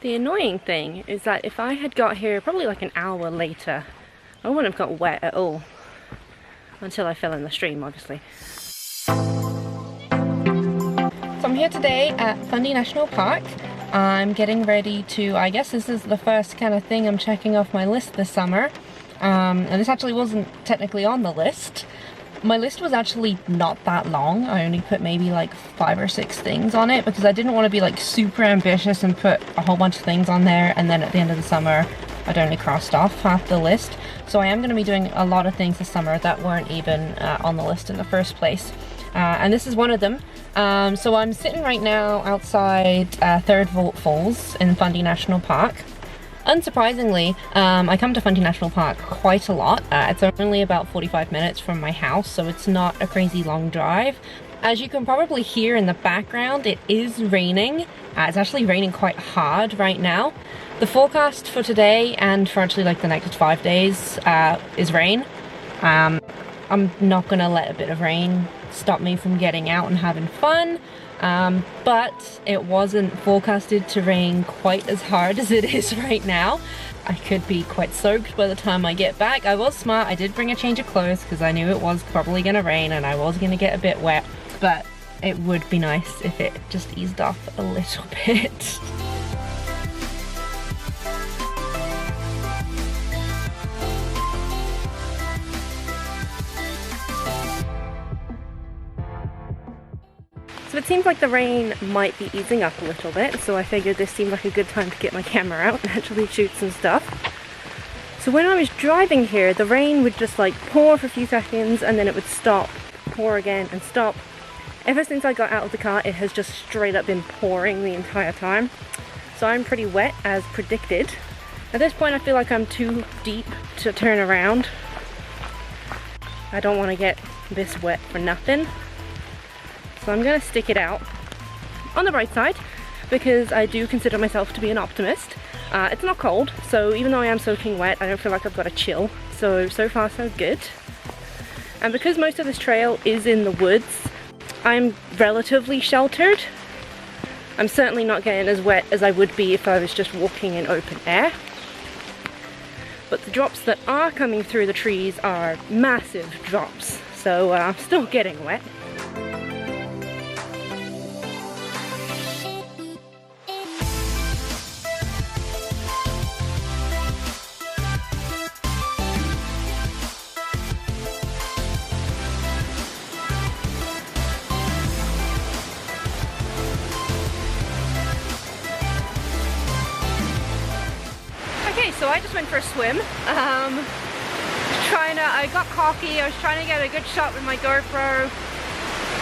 The annoying thing is that if I had got here probably like an hour later, I wouldn't have got wet at all. Until I fell in the stream, obviously. So I'm here today at Fundy National Park. I'm getting ready to, I guess this is the first kind of thing I'm checking off my list this summer. And this actually wasn't technically on the list. My list was actually not that long. I only put maybe like 5 or 6 things on it because I didn't want to be like super ambitious and put a whole bunch of things on there and then at the end of the summer I'd only crossed off half the list. So I am going to be doing a lot of things this summer that weren't even on the list in the first place. And this is one of them. So I'm sitting right now outside Third Falls in Fundy National Park. Unsurprisingly, I come to Fundy National Park quite a lot. It's only about 45 minutes from my house, so it's not a crazy long drive. As you can probably hear in the background, it is raining. It's actually raining quite hard right now. The forecast for today and for actually like the next 5 days is rain. I'm not gonna let a bit of rain stop me from getting out and having fun. But it wasn't forecasted to rain quite as hard as it is right now. I could be quite soaked by the time I get back. I was smart, I did bring a change of clothes because I knew it was probably gonna rain and I was gonna get a bit wet, but it would be nice if it just eased off a little bit. So it seems like the rain might be easing up a little bit, so I figured this seemed like a good time to get my camera out and actually shoot some stuff. So when I was driving here, the rain would just like pour for a few seconds and then it would stop, pour again and stop. Ever since I got out of the car, it has just straight up been pouring the entire time. So I'm pretty wet as predicted. At this point I feel like I'm too deep to turn around. I don't want to get this wet for nothing. So I'm going to stick it out on the bright side because I do consider myself to be an optimist. It's not cold, so even though I am soaking wet, I don't feel like I've got a chill. So far so good. And because most of this trail is in the woods, I'm relatively sheltered. I'm certainly not getting as wet as I would be if I was just walking in open air. But the drops that are coming through the trees are massive drops, so I'm still getting wet. So I just went for a swim. I got cocky, I was trying to get a good shot with my GoPro,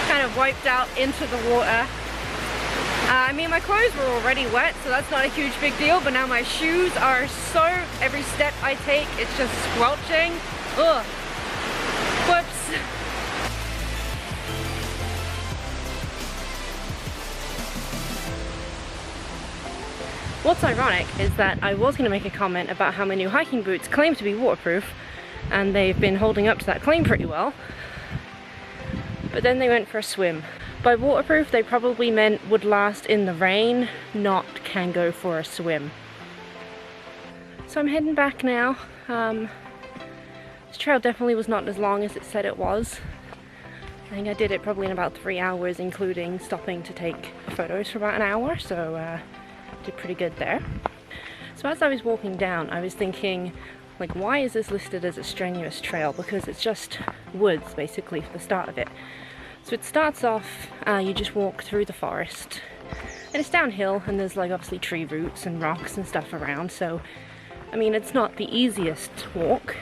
kind of wiped out into the water. I mean, my clothes were already wet, so that's not a huge big deal, but now my shoes are so, every step I take, it's just squelching. Ugh. Whoops. What's ironic is that I was going to make a comment about how my new hiking boots claim to be waterproof, and they've been holding up to that claim pretty well. But then they went for a swim. By waterproof, they probably meant would last in the rain, not can go for a swim. So I'm heading back now. This trail definitely was not as long as it said it was. I think I did it probably in about 3 hours, including stopping to take photos for about an hour, so did pretty good there. So as I was walking down, I was thinking, like, why is this listed as a strenuous trail? Because it's just woods, basically, for the start of it. So it starts off, you just walk through the forest, and it's downhill, and there's like obviously tree roots and rocks and stuff around, so I mean it's not the easiest walk,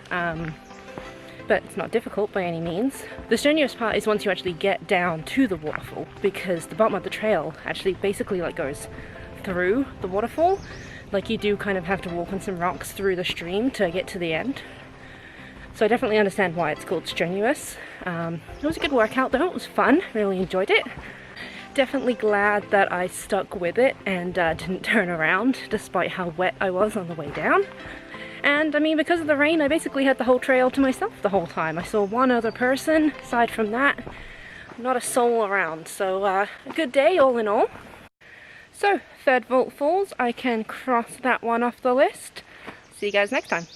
but it's not difficult by any means. The strenuous part is once you actually get down to the waterfall, because the bottom of the trail actually basically like goes through the waterfall. Like you do kind of have to walk on some rocks through the stream to get to the end. So I definitely understand why it's called strenuous. It was a good workout though, it was fun, really enjoyed it. Definitely glad that I stuck with it and didn't turn around despite how wet I was on the way down. And I mean, because of the rain, I basically had the whole trail to myself the whole time. I saw one other person, aside from that, not a soul around. So a good day all in all. So, third vault falls, I can cross that one off the list. See you guys next time.